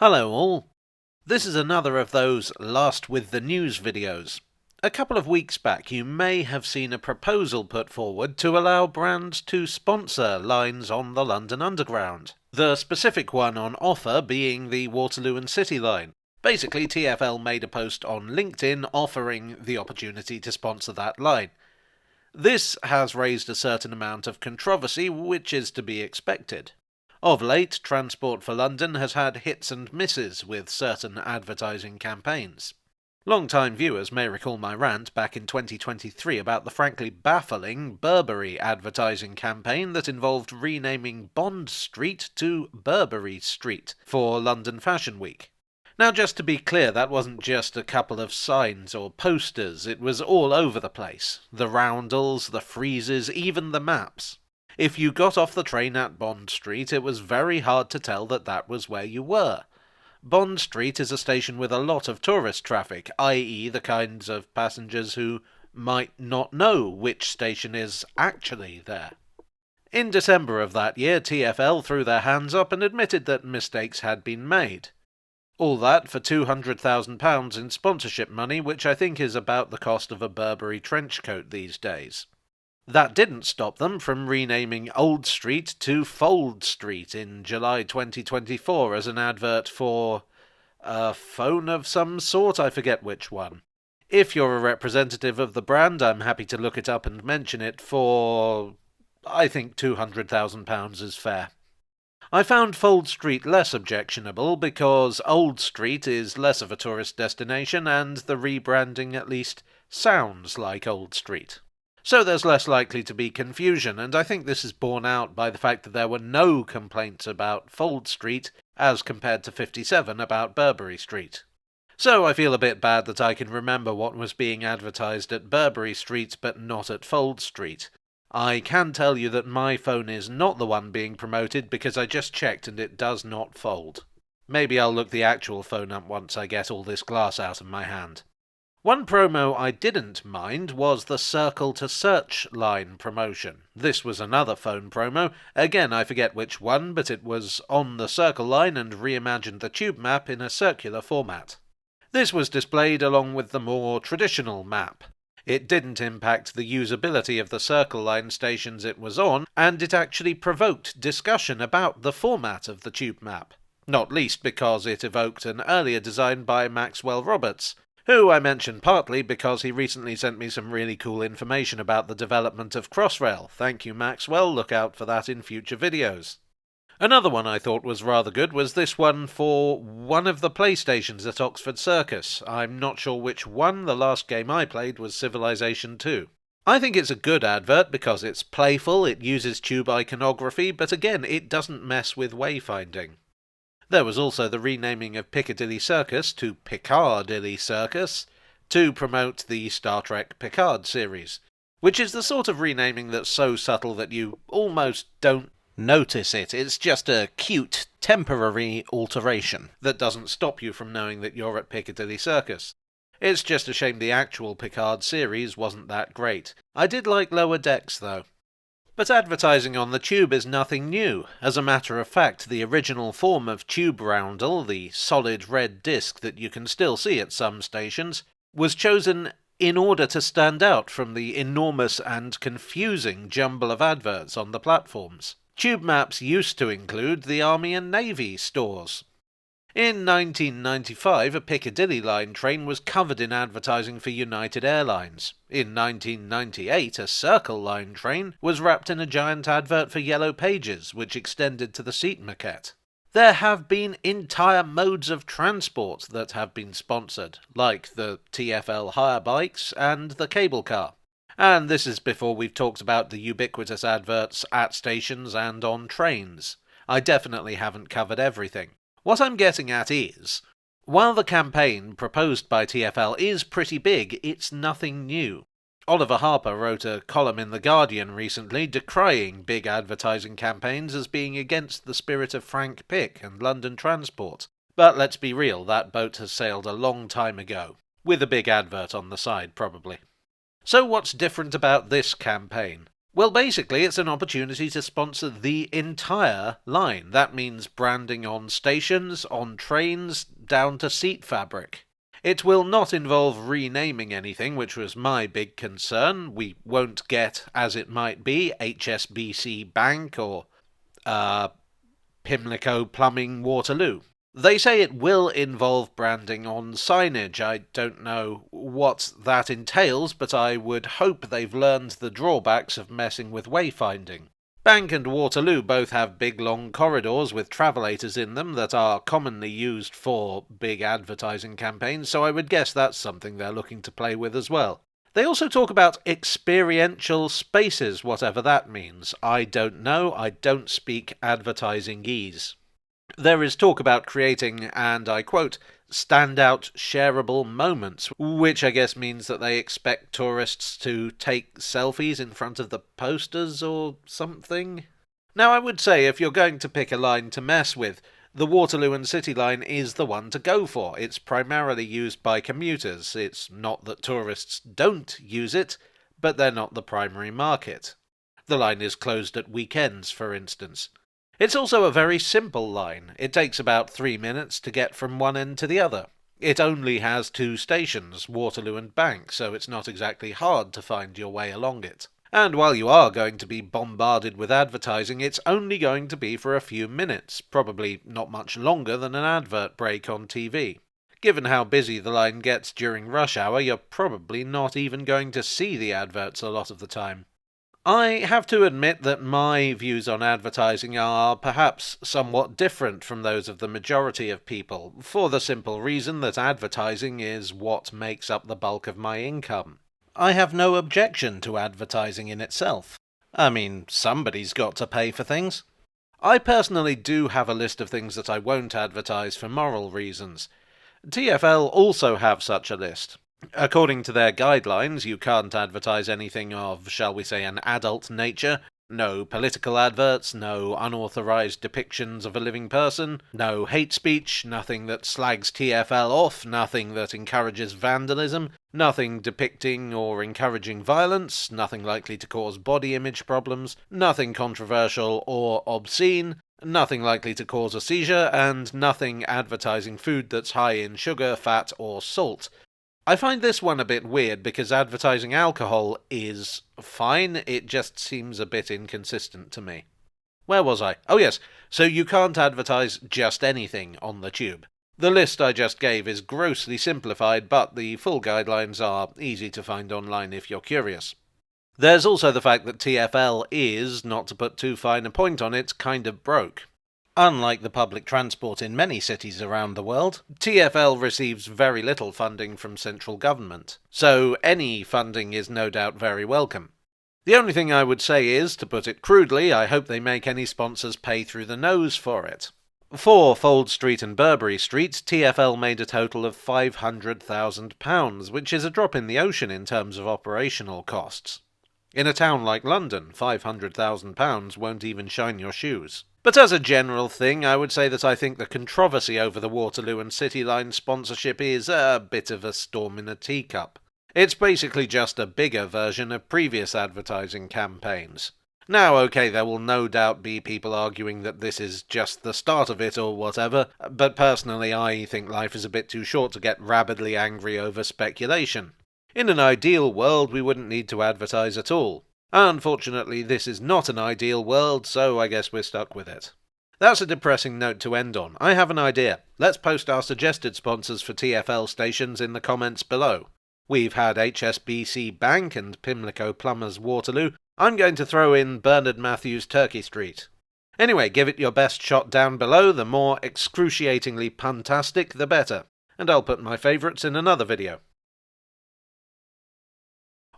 Hello all. This is another of those Last with the News videos. A couple of weeks back you may have seen a proposal put forward to allow brands to sponsor lines on the London Underground. The specific one on offer being the Waterloo and City line. Basically, TfL made a post on LinkedIn offering the opportunity to sponsor that line. This has raised a certain amount of controversy, which is to be expected. Of late, Transport for London has had hits and misses with certain advertising campaigns. Long-time viewers may recall my rant back in 2023 about the frankly baffling Burberry advertising campaign that involved renaming Bond Street to Burberry Street for London Fashion Week. Now, just to be clear, that wasn't just a couple of signs or posters, it was all over the place. The roundels, the friezes, even the maps. If you got off the train at Bond Street, it was very hard to tell that that was where you were. Bond Street is a station with a lot of tourist traffic, i.e. the kinds of passengers who might not know which station is actually there. In December of that year, TfL threw their hands up and admitted that mistakes had been made. All that for £200,000 in sponsorship money, which I think is about the cost of a Burberry trench coat these days. That didn't stop them from renaming Old Street to Fold Street in July 2024 as an advert for a phone of some sort, I forget which one. If you're a representative of the brand, I'm happy to look it up and mention it for, I think £200,000 is fair. I found Fold Street less objectionable because Old Street is less of a tourist destination and the rebranding at least sounds like Old Street. So there's less likely to be confusion, and I think this is borne out by the fact that there were no complaints about Fold Street as compared to 57 about Burberry Street. So I feel a bit bad that I can remember what was being advertised at Burberry Street but not at Fold Street. I can tell you that my phone is not the one being promoted because I just checked and it does not fold. Maybe I'll look the actual phone up once I get all this glass out of my hand. One promo I didn't mind was the Circle to Search line promotion. This was another phone promo. Again, I forget which one, but it was on the Circle line and reimagined the tube map in a circular format. This was displayed along with the more traditional map. It didn't impact the usability of the Circle line stations it was on, and it actually provoked discussion about the format of the tube map. Not least because it evoked an earlier design by Maxwell Roberts, who I mentioned partly because he recently sent me some really cool information about the development of Crossrail. Thank you, Maxwell. Look out for that in future videos. Another one I thought was rather good was this one for one of the PlayStations at Oxford Circus. I'm not sure which one. The last game I played was Civilization 2. I think it's a good advert because it's playful, it uses tube iconography, but again, it doesn't mess with wayfinding. There was also the renaming of Piccadilly Circus to Piccadilly Circus to promote the Star Trek Picard series, which is the sort of renaming that's so subtle that you almost don't notice it. It's just a cute, temporary alteration that doesn't stop you from knowing that you're at Piccadilly Circus. It's just a shame the actual Picard series wasn't that great. I did like Lower Decks, though. But advertising on the tube is nothing new. As a matter of fact, the original form of tube roundel, the solid red disc that you can still see at some stations, was chosen in order to stand out from the enormous and confusing jumble of adverts on the platforms. Tube maps used to include the Army and Navy stores. In 1995, a Piccadilly line train was covered in advertising for United Airlines. In 1998, a Circle line train was wrapped in a giant advert for Yellow Pages, which extended to the seat maquette. There have been entire modes of transport that have been sponsored, like the TfL hire bikes and the cable car. And this is before we've talked about the ubiquitous adverts at stations and on trains. I definitely haven't covered everything. What I'm getting at is, while the campaign proposed by TfL is pretty big, it's nothing new. Oliver Harper wrote a column in The Guardian recently decrying big advertising campaigns as being against the spirit of Frank Pick and London Transport. But let's be real, that boat has sailed a long time ago. With a big advert on the side, probably. So what's different about this campaign? Well, basically, it's an opportunity to sponsor the entire line. That means branding on stations, on trains, down to seat fabric. It will not involve renaming anything, which was my big concern. We won't get, as it might be, HSBC Bank or Pimlico Plumbing Waterloo. They say it will involve branding on signage. I don't know what that entails, but I would hope they've learned the drawbacks of messing with wayfinding. Bank and Waterloo both have big long corridors with travellators in them that are commonly used for big advertising campaigns, so I would guess that's something they're looking to play with as well. They also talk about experiential spaces, whatever that means. I don't know, I don't speak advertising-ese. There is talk about creating, and I quote, standout shareable moments, which I guess means that they expect tourists to take selfies in front of the posters or something. Now, I would say if you're going to pick a line to mess with, the Waterloo and City line is the one to go for. It's primarily used by commuters. It's not that tourists don't use it, but they're not the primary market. The line is closed at weekends, for instance. It's also a very simple line. It takes about 3 minutes to get from one end to the other. It only has 2 stations, Waterloo and Bank, so it's not exactly hard to find your way along it. And while you are going to be bombarded with advertising, it's only going to be for a few minutes, probably not much longer than an advert break on TV. Given how busy the line gets during rush hour, you're probably not even going to see the adverts a lot of the time. I have to admit that my views on advertising are perhaps somewhat different from those of the majority of people, for the simple reason that advertising is what makes up the bulk of my income. I have no objection to advertising in itself. I mean, somebody's got to pay for things. I personally do have a list of things that I won't advertise for moral reasons. TfL also have such a list. According to their guidelines, you can't advertise anything of, shall we say, an adult nature. No political adverts, no unauthorized depictions of a living person, no hate speech, nothing that slags TfL off, nothing that encourages vandalism, nothing depicting or encouraging violence, nothing likely to cause body image problems, nothing controversial or obscene, nothing likely to cause a seizure, and nothing advertising food that's high in sugar, fat, or salt. I find this one a bit weird because advertising alcohol is fine, it just seems a bit inconsistent to me. Where was I? Oh yes, so you can't advertise just anything on the tube. The list I just gave is grossly simplified, but the full guidelines are easy to find online if you're curious. There's also the fact that TfL is, not to put too fine a point on it, kind of broke. Unlike the public transport in many cities around the world, TfL receives very little funding from central government, so any funding is no doubt very welcome. The only thing I would say is, to put it crudely, I hope they make any sponsors pay through the nose for it. For Fold Street and Burberry Street, TfL made a total of £500,000, which is a drop in the ocean in terms of operational costs. In a town like London, £500,000 won't even shine your shoes. But as a general thing, I would say that I think the controversy over the Waterloo and City Line sponsorship is a bit of a storm in a teacup. It's basically just a bigger version of previous advertising campaigns. Now, okay, there will no doubt be people arguing that this is just the start of it or whatever, but personally I think life is a bit too short to get rabidly angry over speculation. In an ideal world, we wouldn't need to advertise at all. Unfortunately, this is not an ideal world, so I guess we're stuck with it. That's a depressing note to end on. I have an idea. Let's post our suggested sponsors for TfL stations in the comments below. We've had HSBC Bank and Pimlico Plumbers Waterloo. I'm going to throw in Bernard Matthews Turkey Street. Anyway, give it your best shot down below. The more excruciatingly puntastic, the better. And I'll put my favourites in another video.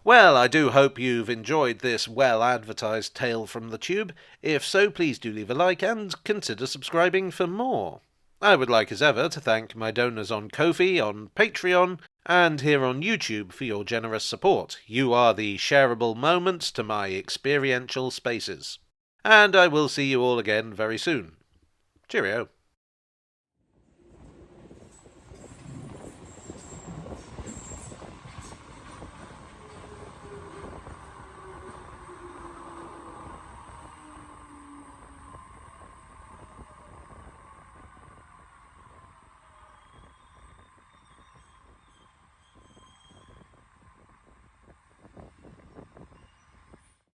Well, I do hope you've enjoyed this well-advertised tale from the tube. If so, please do leave a like and consider subscribing for more. I would like as ever to thank my donors on Ko-fi, on Patreon, and here on YouTube for your generous support. You are the shareable moments to my experiential spaces. And I will see you all again very soon. Cheerio.